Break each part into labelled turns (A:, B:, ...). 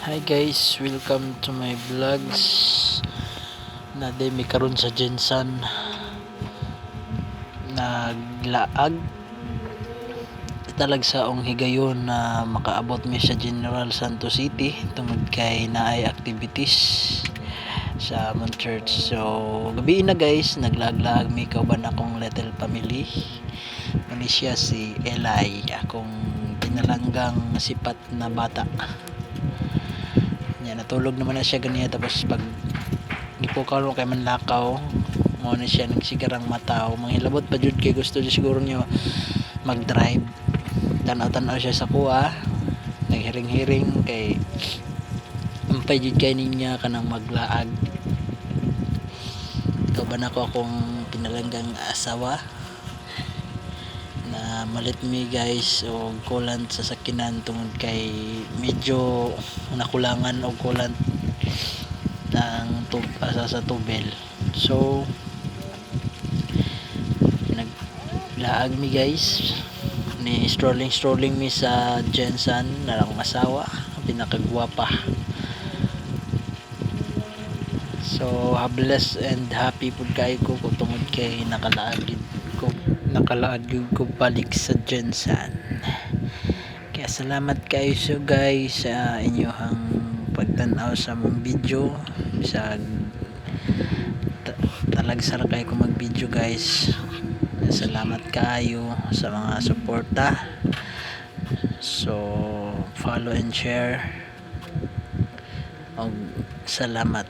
A: Hi guys, welcome to my vlogs. Naday mi karon sa Jensan naglaag talag sa ong higayon na makaabot mi sa General Santos City tungod kay naay activities sa among church. So gabi na guys, naglaag-laag mi kauban akong little family. Mani siya si Eli, akong pinalanggang sipat na bata. Yan, natulog naman na siya ganiya, tapos pag gipukaw mo kay manlakaw mo na siya nagsigarang mataw, manghilabot pa jud kay gusto niya siguro niya mag-drive. Tanaw-tanaw siya sa kuha, naghiring-hiring kay ampay jud kay ninya kanang maglaag. Kauban ako akong pinalanggang asawa na malit mi guys o kulant sa sakinan tungod kay medyo nakulangan og kulant ng sa tubel. So naglaag mi guys, ni strolling mi sa Jensan na akong asawa, pinakagwapa. So blessed and happy pud kay ko tungod kay nakalaag ko balik sa Jensan. Kaya salamat kayo so guys sa inyong pagtanaw sa mong video. Bisag talagsar kayo ko mag video guys. Salamat kayo sa mga suporta. So follow and share. Og salamat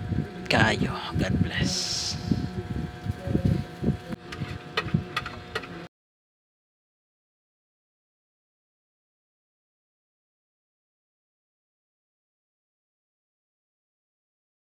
A: kayo. God bless.